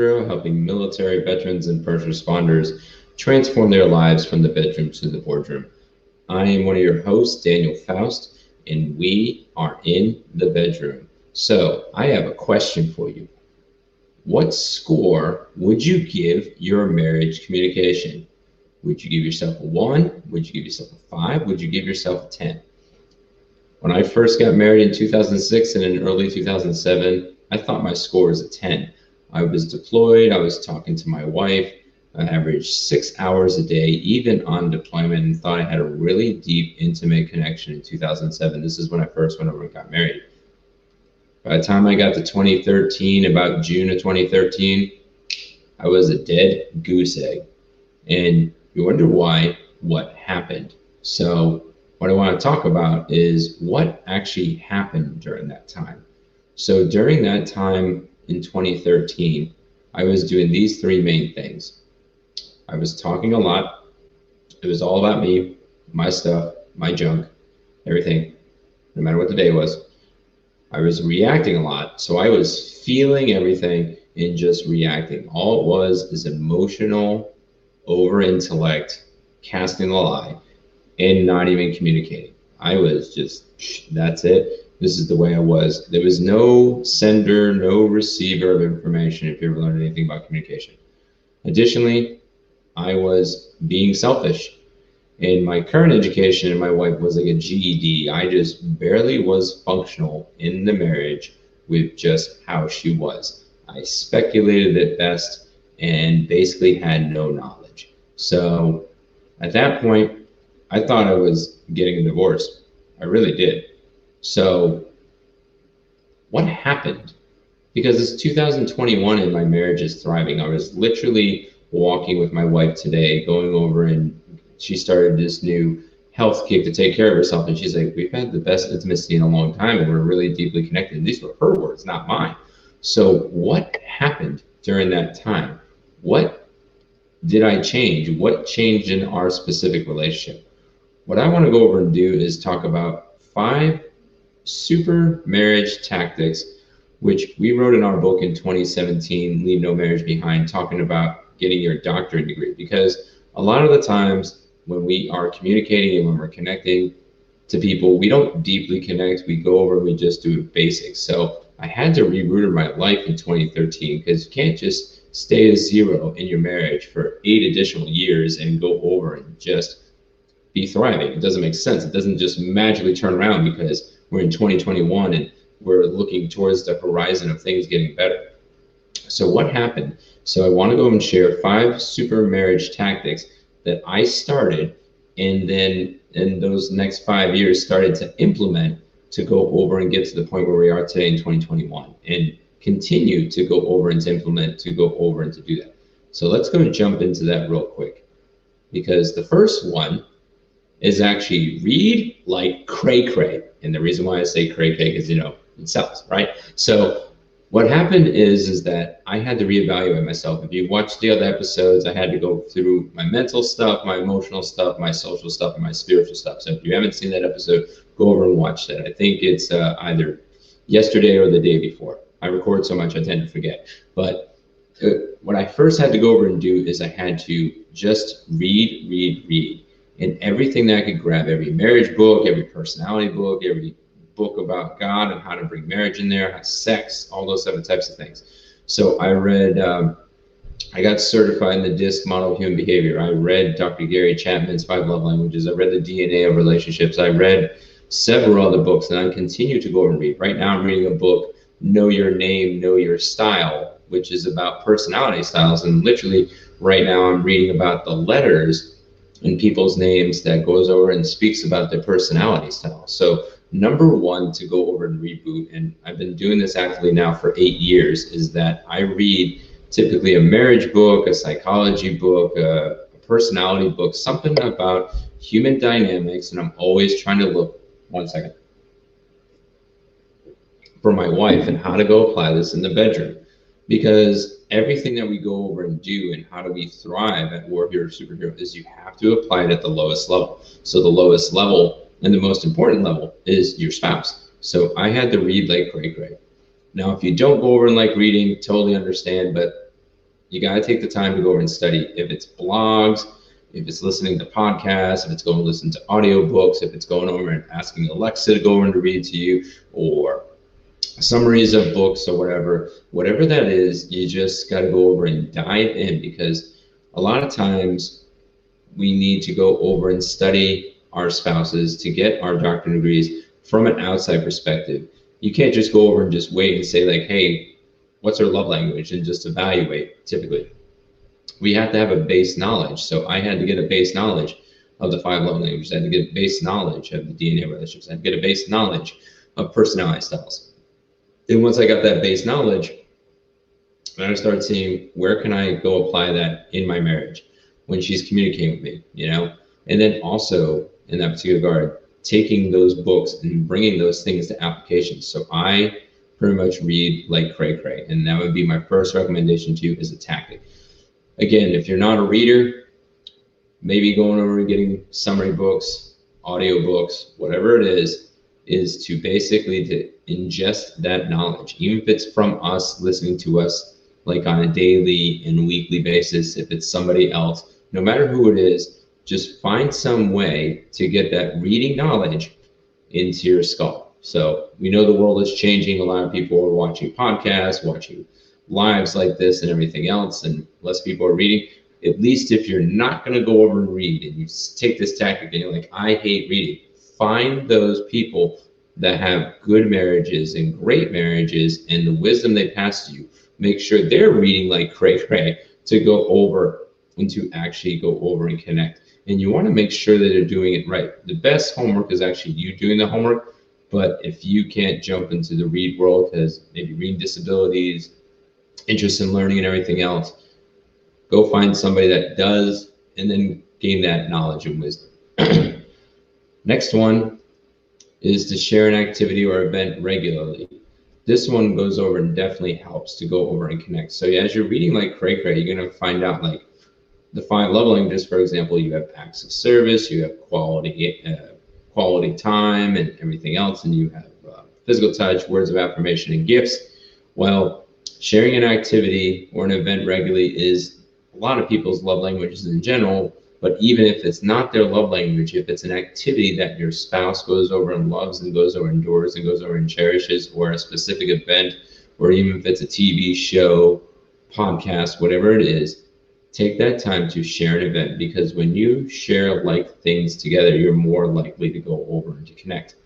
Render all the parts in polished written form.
helping military veterans and first responders transform their lives from the bedroom to the boardroom. I am one of your hosts, Daniel Faust, and we are in the bedroom. So, I have a question for you. What score would you give your marriage communication? Would you give yourself a 1? Would you give yourself a 5? Would you give yourself a 10? When I first got married in 2006 and in early 2007, I thought my score was a 10. I was deployed, I was talking to my wife, I averaged 6 hours a day, even on deployment, and thought I had a really deep, intimate connection in 2007. This is when I first went over and got married. By the time I got to 2013, about June of 2013, I was a dead goose egg. And you wonder why, what happened. So what I want to talk about is what actually happened during that time. So during that time in 2013, I was doing these three main things. I was talking a lot. It was all about me, my stuff, my junk, everything, no matter what the day was. I was reacting a lot. So I was feeling everything and just reacting. All it was is emotional over intellect, casting a lie, and not even communicating. I was just, that's it. This is the way I was. There was no sender, no receiver of information if you ever learned anything about communication. Additionally, I was being selfish. In my current education, and my wife was like a GED. I just barely was functional in the marriage with just how she was. I speculated at best and basically had no knowledge. So at that point, I thought I was getting a divorce. I really did. So what happened? Because it's 2021 and my marriage is thriving. I was literally walking with my wife today, going over, and she started this new health kick to take care of herself. And she's like, we've had the best intimacy in a long time and we're really deeply connected. And these were her words, not mine. So what happened during that time? What did I change? What changed in our specific relationship? What I want to go over and do is talk about 5 super marriage tactics, which we wrote in our book in 2017, Leave No Marriage Behind, talking about getting your doctorate degree. Because a lot of the times when we are communicating and when we're connecting to people, we don't deeply connect. We go over and we just do basics. So I had to reroute my life in 2013 because you can't just stay at 0 in your marriage for 8 additional years and go over and just be thriving. It doesn't make sense. It doesn't just magically turn around because we're in 2021 and we're looking towards the horizon of things getting better. So what happened? So I want to go and share 5 super marriage tactics that I started and then in those next 5 years started to implement to go over and get to the point where we are today in 2021 and continue to go over and to implement to go over and to do that. So let's go and jump into that real quick, because the first one is actually read like cray cray. And the reason why I say cray cray is, it sells, right? So what happened is that I had to reevaluate myself. If you watch the other episodes, I had to go through my mental stuff, my emotional stuff, my social stuff, and my spiritual stuff. So if you haven't seen that episode, go over and watch that. I think it's either yesterday or the day before. I record so much I tend to forget. But what I first had to go over and do is I had to just read. And everything that I could grab, every marriage book, every personality book, every book about God and how to bring marriage in there, sex, all those other types of things. So I read, I got certified in the DISC model of human behavior. I read Dr. Gary Chapman's 5 love languages. I read the DNA of relationships. I read several other books, and I continue to go and read. Right now I'm reading a book, Know Your Name, Know Your Style, which is about personality styles. And literally right now I'm reading about the letters in people's names that goes over and speaks about their personality style. So number 1 to go over and reboot, and I've been doing this actively now for 8 years, is that I read typically a marriage book, a psychology book, a personality book, something about human dynamics, and I'm always trying to look, one second, for my wife and how to go apply this in the bedroom. Because everything that we go over and do and how do we thrive at warrior superhero is you have to apply it at the lowest level. So the lowest level and the most important level is your spouse. So I had to read like cray cray. Now, if you don't go over and like reading, totally understand, but You got to take the time to go over and study. If it's blogs, if it's listening to podcasts, if it's going to listen to audiobooks, if it's going over and asking Alexa to go over and to read to you, or summaries of books or whatever that is, you just got to go over and dive in, because a lot of times we need to go over and study our spouses to get our doctorate degrees from an outside perspective. You can't just go over and just wait and say like, hey, what's her love language, and just evaluate. Typically, we have to have a base knowledge. So I had to get a base knowledge of the 5 love languages. I had to get a base knowledge of the DNA relationships. I had to get a base knowledge of personality styles. Then once I got that base knowledge, then I started seeing where can I go apply that in my marriage when she's communicating with me, And then also in that particular regard, taking those books and bringing those things to applications. So I pretty much read like cray, and that would be my first recommendation to you as a tactic. Again, if you're not a reader, maybe going over and getting summary books, audio books, whatever it is to basically to ingest that knowledge, even if it's from us, listening to us like on a daily and weekly basis. If it's somebody else, no matter who it is, just find some way to get that reading knowledge into your skull. So we know the world is changing. A lot of people are watching podcasts, watching lives like this and everything else, and less people are reading. At least if you're not going to go over and read, and you take this tactic and you're like, I hate reading, find those people that have good marriages and great marriages and the wisdom they pass to you. Make sure they're reading like cray to go over and to actually go over and connect. And you want to make sure that they're doing it right. The best homework is actually you doing the homework. But if you can't jump into the read world because maybe reading disabilities, interest in learning and everything else, go find somebody that does, and then gain that knowledge and wisdom. Next one is to share an activity or event regularly. This one goes over and definitely helps to go over and connect. So as you're reading like cray, you're going to find out like the 5 love languages, for example. You have acts of service, you have quality time and everything else, and you have physical touch, words of affirmation, and gifts. Well, sharing an activity or an event regularly is a lot of people's love languages in general. But even if it's not their love language, if it's an activity that your spouse goes over and loves and goes over and adores and goes over and cherishes, or a specific event, or even if it's a TV show, podcast, whatever it is, take that time to share an event, because when you share like things together, you're more likely to go over and to connect.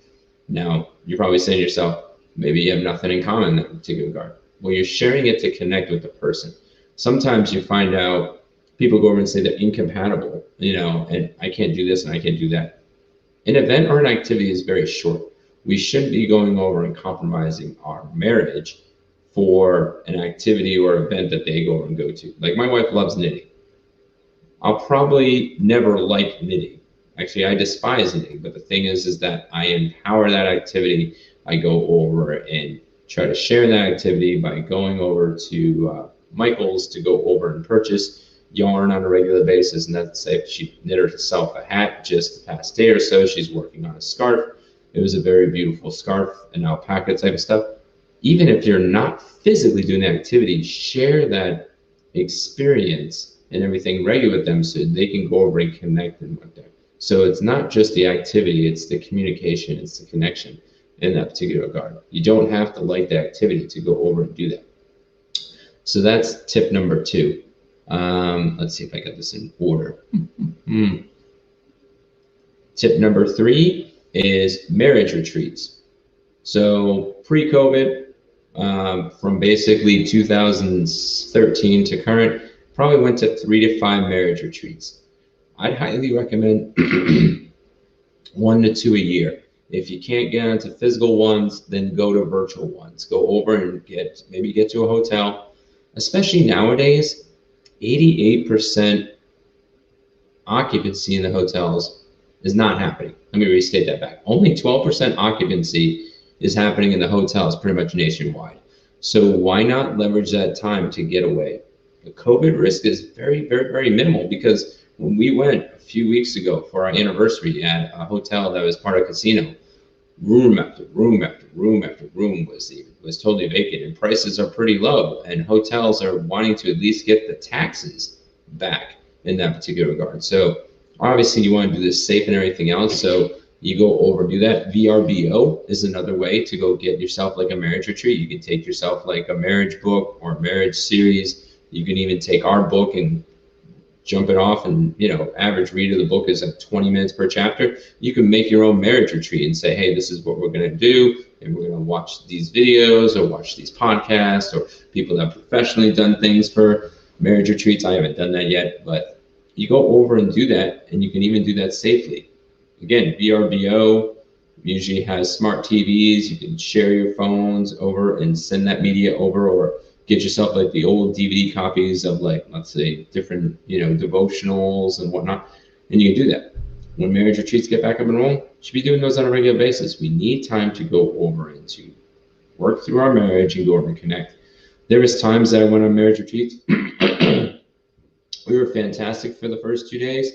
Now, you're probably saying to yourself, maybe you have nothing in common in that particular regard. Well, you're sharing it to connect with the person. Sometimes you find out people go over and say they're incompatible, and I can't do this and I can't do that. An event or an activity is very short. We shouldn't be going over and compromising our marriage for an activity or event that they go over and go to. Like my wife loves knitting. I'll probably never like knitting. Actually, I despise knitting, but the thing is that I empower that activity. I go over and try to share that activity by going over to Michael's to go over and purchase yarn on a regular basis. And that's if she knit herself a hat just the past day or so. She's working on a scarf. It was a very beautiful scarf, an alpaca type of stuff. Even if you're not physically doing the activity, share that experience and everything regular with them so they can go over and connect and with them. So it's not just the activity, it's the communication, it's the connection in that particular regard. You don't have to like the activity to go over and do that. So that's tip number 2. Let's see if I got this in order. Tip number 3 is marriage retreats. So pre-COVID, from basically 2013 to current, probably went to 3 to 5 marriage retreats. I'd highly recommend 1 to 2 a year. If you can't get onto physical ones, then go to virtual ones. Go over and get to a hotel. Especially nowadays, 88% occupancy in the hotels is not happening. Let me restate that back. Only 12% occupancy is happening in the hotels pretty much nationwide. So why not leverage that time to get away? The COVID risk is very, very, very minimal, because when we went a few weeks ago for our anniversary at a hotel that was part of a casino, room after room after room after room was totally vacant, and prices are pretty low, and hotels are wanting to at least get the taxes back in that particular regard. So obviously you want to do this safe and everything else. So you go over and do that. VRBO is another way to go get yourself like a marriage retreat. You can take yourself like a marriage book or a marriage series. You can even take our book and jump it off, and average read of the book is like 20 minutes per chapter. You can make your own marriage retreat and say, hey, this is what we're going to do, and we're going to watch these videos or watch these podcasts, or people that have professionally done things for marriage retreats. I haven't done that yet, but you go over and do that, and you can even do that safely. Again, VRBO usually has smart TVs. You can share your phones over and send that media over, or get yourself like the old DVD copies of, like, let's say, different, devotionals and whatnot, and you can do that. When marriage retreats get back up and rolling, you should be doing those on a regular basis. We need time to go over and to work through our marriage and go over and connect. There was times that I went on marriage retreats. We were fantastic for the first 2 days,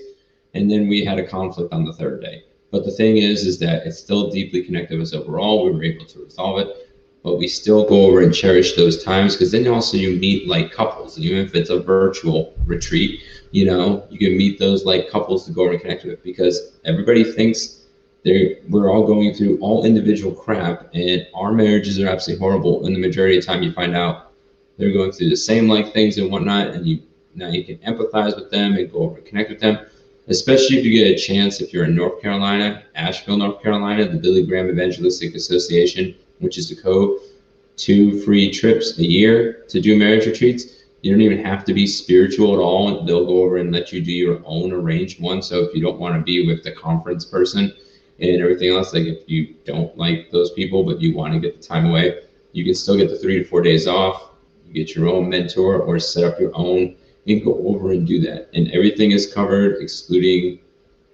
and then we had a conflict on the third day. But the thing is that it's still deeply connected with us overall. We were able to resolve it, but we still go over and cherish those times, because then also you meet like couples, even if it's a virtual retreat, you can meet those like couples to go over and connect with, because everybody thinks we're all going through all individual crap, and our marriages are absolutely horrible. And the majority of the time you find out they're going through the same like things and whatnot, and now you can empathize with them and go over and connect with them. Especially if you get a chance, if you're in North Carolina, Asheville, North Carolina, the Billy Graham Evangelistic Association, which is the code, 2 free trips a year to do marriage retreats. You don't even have to be spiritual at all. They'll go over and let you do your own arranged one. So if you don't want to be with the conference person and everything else, like if you don't like those people, but you want to get the time away, you can still get the 3 to 4 days off. You get your own mentor or set up your own and go over and do that. And everything is covered, excluding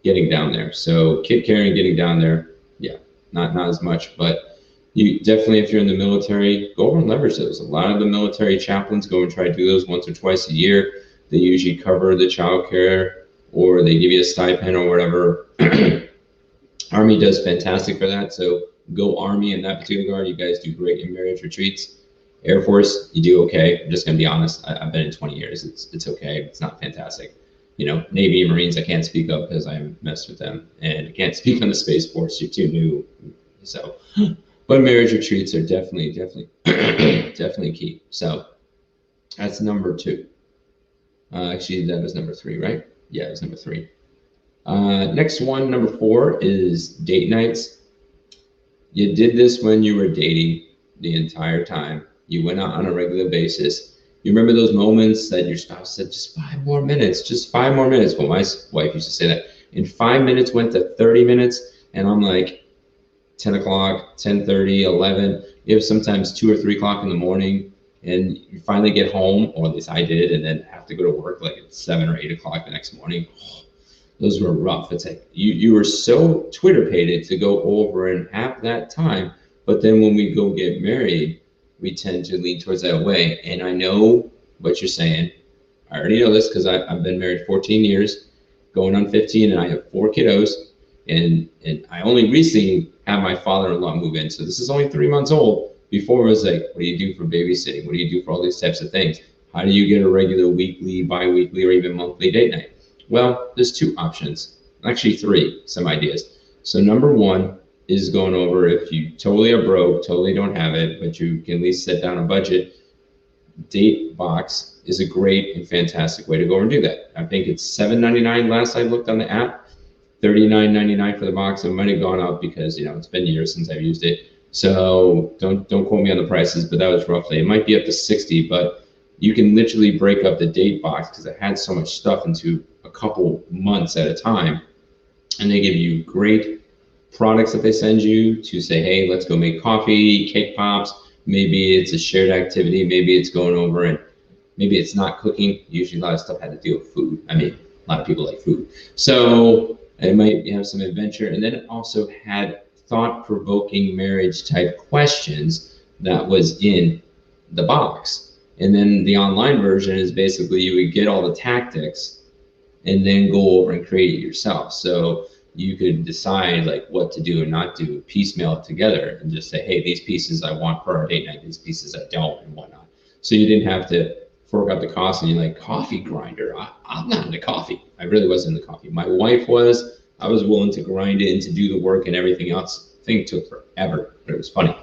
getting down there. So kit carrying, getting down there, yeah, not as much. But you definitely, if you're in the military, go over and leverage those. A lot of the military chaplains go and try to do those once or twice a year. They usually cover the childcare, or they give you a stipend or whatever. Army does fantastic for that. So go Army in that particular regard. You guys do great in marriage retreats. Air Force, you do okay. I'm just gonna be honest. I've been in 20 years. It's okay. It's not fantastic. Navy and Marines, I can't speak of because I haven't messed with them, and I can't speak on the Space Force. You're too new. So, but marriage retreats are definitely definitely key. So that's number 2. Actually, that was number 3, right? Yeah, it was number 3. Next one, number 4, is date nights. You did this when you were dating the entire time. You went out on a regular basis. You remember those moments that your spouse said, just 5 more minutes, just 5 more minutes. Well, my wife used to say that. And 5 minutes went to 30 minutes. And I'm like, 10 o'clock, 10:30, 11. You have sometimes 2 or 3 o'clock in the morning, and you finally get home, or at least I did, and then have to go to work like at 7 or 8 o'clock the next morning. Oh, those were rough. It's like you were so Twitter-pated to go over and have that time. But then when we go get married, we tend to lean towards that way. And I know what you're saying. I already know this because I've been married 14 years, going on 15, and I have 4 kiddos. And I only recently had my father-in-law move in. So this is only 3 months old. Before it was like, what do you do for babysitting? What do you do for all these types of things? How do you get a regular weekly, bi-weekly, or even monthly date night? Well, there's 2 options. Actually 3, some ideas. So number 1 is going over, if you totally are broke, totally don't have it, but you can at least set down a budget, Date Box is a great and fantastic way to go over and do that. I think it's $7.99 last I looked on the app, $39.99 for the box. It might have gone up because it's been years since I've used it. So don't quote me on the prices, but that was roughly, it might be up to 60, but you can literally break up the Date Box because it had so much stuff into a couple months at a time. And they give you great products that they send you to say, hey, let's go make coffee, cake pops. Maybe it's a shared activity. Maybe it's going over and maybe it's not cooking. Usually a lot of stuff had to do with food. I mean, a lot of people like food. So it might have some adventure. And then it also had thought-provoking marriage type questions that was in the box. And then the online version is basically you would get all the tactics and then go over and create it yourself. So you could decide like what to do and not do, piecemeal it together and just say, hey, these pieces I want for our date night, these pieces I don't, and whatnot. So you didn't have to fork out the cost and you're like, coffee grinder. I'm not into coffee. I really wasn't into coffee. My wife was. I was willing to grind it and to do the work and everything else. The thing took forever, but it was funny.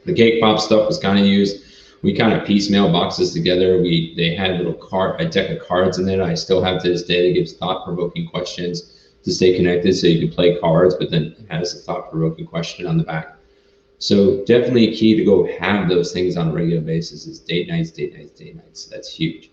The cake pop stuff was kind of used. We kind of piecemeal boxes together. They had a deck of cards in it. I still have to this day. That gives thought-provoking questions to stay connected, so you can play cards, but then it has a thought-provoking question on the back. So definitely key to go have those things on a regular basis is date nights, date nights, date nights. That's huge.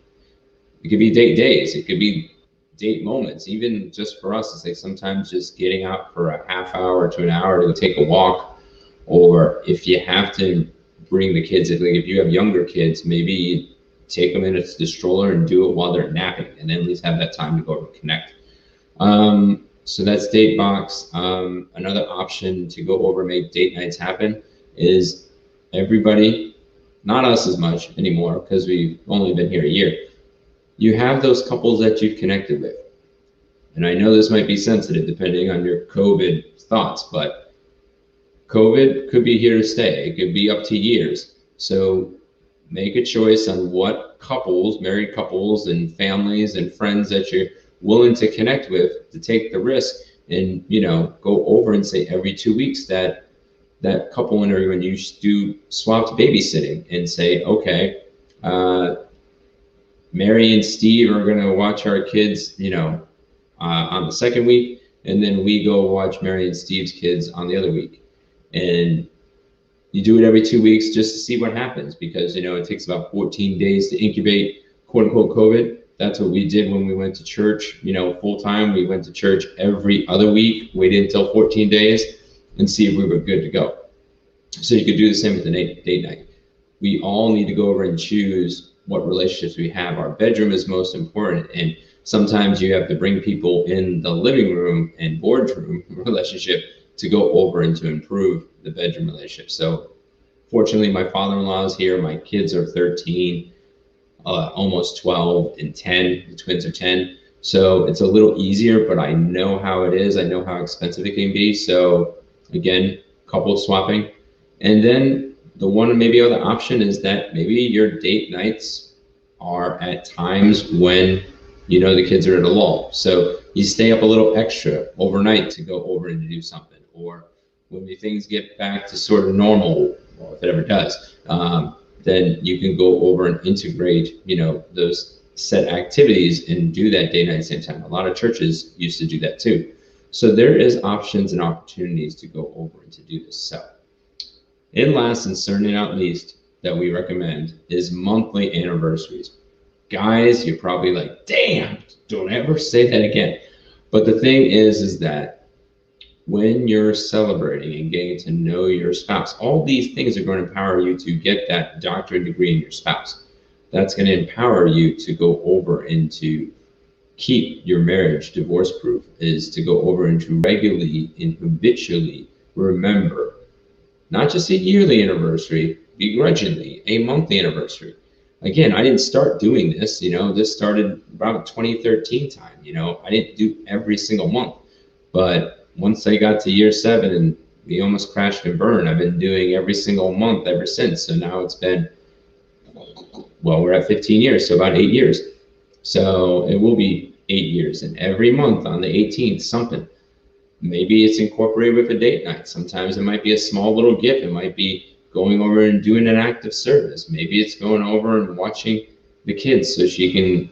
It could be date days. It could be date moments. Even just for us, it's like sometimes just getting out for a half hour to an hour to go take a walk, or if you have to bring the kids, if you have younger kids, maybe you take them into the stroller and do it while they're napping, and then at least have that time to go over and connect. So that's date box. Another option to go over and make date nights happen is everybody, not us as much anymore because we've only been here a year. You have those couples that you've connected with. And I know this might be sensitive depending on your COVID thoughts, but COVID could be here to stay. It could be up to years. So make a choice on what couples, married couples and families and friends that you're willing to connect with to take the risk and, go over and say every 2 weeks that couple and everyone you do swapped babysitting and say, okay, Mary and Steve are going to watch our kids, on the second week, and then we go watch Mary and Steve's kids on the other week. And you do it every 2 weeks just to see what happens, because, it takes about 14 days to incubate, quote unquote, COVID. That's what we did when we went to church, full time. We went to church every other week, waited until 14 days and see if we were good to go. So you could do the same with the date night. We all need to go over and choose what relationships we have. Our bedroom is most important. And sometimes you have to bring people in the living room and boardroom relationship to go over and to improve the bedroom relationship. So fortunately, my father-in-law is here. My kids are 13. Almost 12 and 10. The twins are 10. So it's a little easier, but I know how it is. I know how expensive it can be. So again, couple swapping. And then the one maybe other option is that maybe your date nights are at times when the kids are at a lull. So you stay up a little extra overnight to go over and to do something. Or when things get back to sort of normal, or if it ever does, then you can go over and integrate, those set activities and do that day night at the same time. A lot of churches used to do that too. So there is options and opportunities to go over and to do this. So, and last and certainly not least that we recommend is monthly anniversaries. Guys, you're probably like, damn, don't ever say that again. But the thing is that when you're celebrating and getting to know your spouse, all these things are going to empower you to get that doctorate degree in your spouse. That's going to empower you to go over and to keep your marriage divorce proof, is to go over and to regularly and habitually remember not just a yearly anniversary, begrudgingly, a monthly anniversary. Again, I didn't start doing this, this started about 2013 time, I didn't do every single month, but once I got to year 7 and we almost crashed and burned, I've been doing every single month ever since. So now it's been, well, we're at 15 years, so about 8 years. So it will be 8 years, and every month on the 18th, something. Maybe it's incorporated with a date night. Sometimes it might be a small little gift. It might be going over and doing an act of service. Maybe it's going over and watching the kids so she can,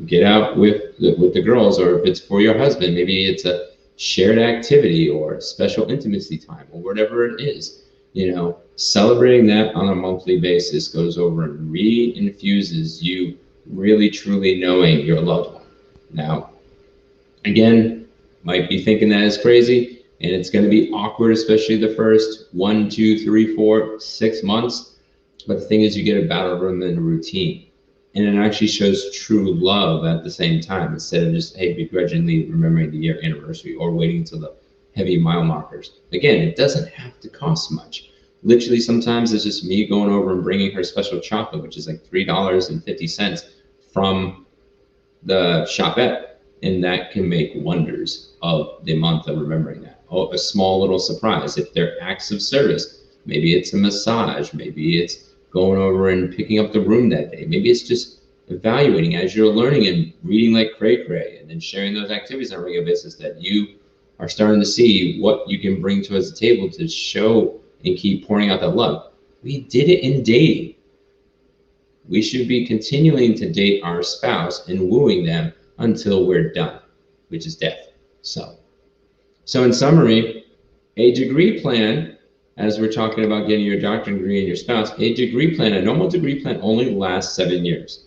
get out with the girls. Or if it's for your husband, maybe it's a shared activity or special intimacy time or whatever it is. Celebrating that on a monthly basis goes over and reinfuses you really truly knowing your loved one. Now, again, might be thinking that is crazy and it's going to be awkward, especially the first 1, 2, 3, 4, 6 months. But the thing is, you get a battle rhythm and a routine. And it actually shows true love at the same time, instead of just, hey, begrudgingly remembering the year anniversary or waiting until the heavy mile markers. Again, it doesn't have to cost much. Literally, sometimes it's just me going over and bringing her special chocolate, which is like $3.50 from the shopette. And that can make wonders. of the month of remembering that. Oh, a small little surprise. If they're acts of service, maybe it's a massage, maybe it's going over and picking up the room that day, maybe it's just evaluating as you're learning and reading like cray cray, and then sharing those activities on a regular basis, that you are starting to see what you can bring to us the table to show and keep pouring out that love. We did it in dating. We should be continuing to date our spouse and wooing them until we're done, which is death. So in summary, a degree plan, as we're talking about getting your doctorate degree and your spouse, a degree plan, a normal degree plan only lasts 7 years.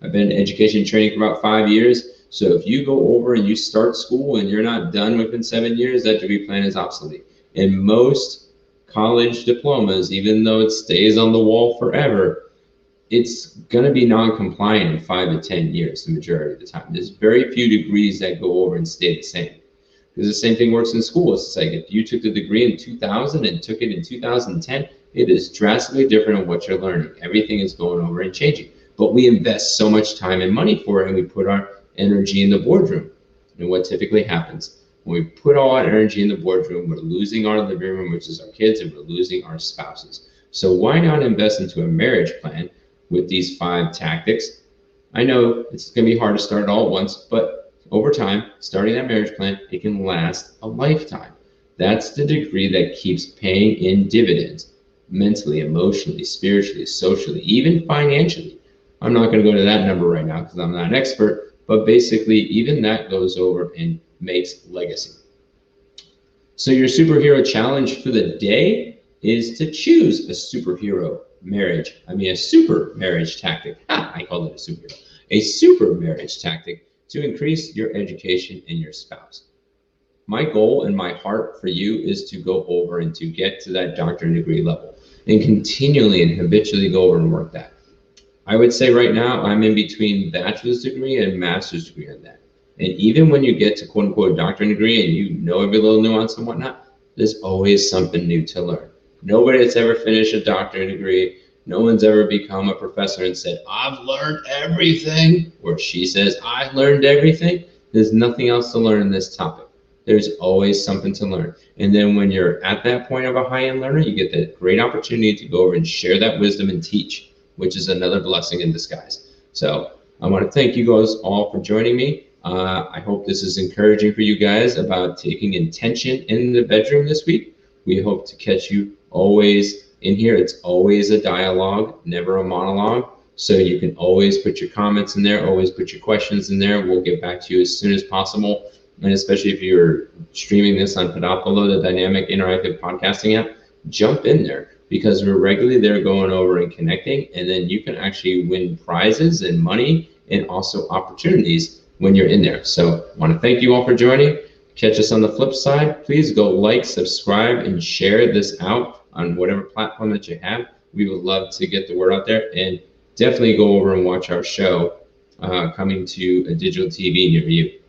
I've been in education training for about 5 years. So if you go over and you start school and you're not done within 7 years, that degree plan is obsolete. And most college diplomas, even though it stays on the wall forever, it's going to be non-compliant in 5 to 10 years, the majority of the time. There's very few degrees that go over and stay the same. Because the same thing works in school. It's like if you took the degree in 2000 and took it in 2010, it is drastically different in what you're learning. Everything is going over and changing. But we invest so much time and money for it, and we put our energy in the boardroom. And what typically happens, when we put all our energy in the boardroom, we're losing our living room, which is our kids, and we're losing our spouses. So why not invest into a marriage plan with these 5 tactics? I know it's going to be hard to start it all at once, but over time, starting that marriage plan, it can last a lifetime. That's the degree that keeps paying in dividends, mentally, emotionally, spiritually, socially, even financially. I'm not going to go to that number right now because I'm not an expert, but basically even that goes over and makes legacy. So your superhero challenge for the day is to choose a super marriage tactic. I called it a superhero. A super marriage tactic to increase your education and your spouse. My goal and my heart for you is to go over and to get to that doctorate degree level and continually and habitually go over and work that. I would say right now I'm in between bachelor's degree and master's degree in that. And even when you get to quote unquote doctorate degree and you know every little nuance and whatnot, there's always something new to learn. Nobody that's ever finished a doctorate degree, no one's ever become a professor and said, I've learned everything, or she says, I learned everything. There's nothing else to learn in this topic. There's always something to learn. And then when you're at that point of a high-end learner, you get that great opportunity to go over and share that wisdom and teach, which is another blessing in disguise. So I want to thank you guys all for joining me. I hope this is encouraging for you guys about taking intention in the bedroom this week. We hope to catch you always in here. It's always a dialogue, never a monologue. So you can always put your comments in there, always put your questions in there. We'll get back to you as soon as possible. And especially if you're streaming this on Podopolo, the dynamic interactive podcasting app, jump in there, because we're regularly there going over and connecting, and then you can actually win prizes and money and also opportunities when you're in there. So I want to thank you all for joining. Catch us on the flip side. Please go like, subscribe, and share this out on whatever platform that you have. We would love to get the word out there, and definitely go over and watch our show coming to a digital TV near you.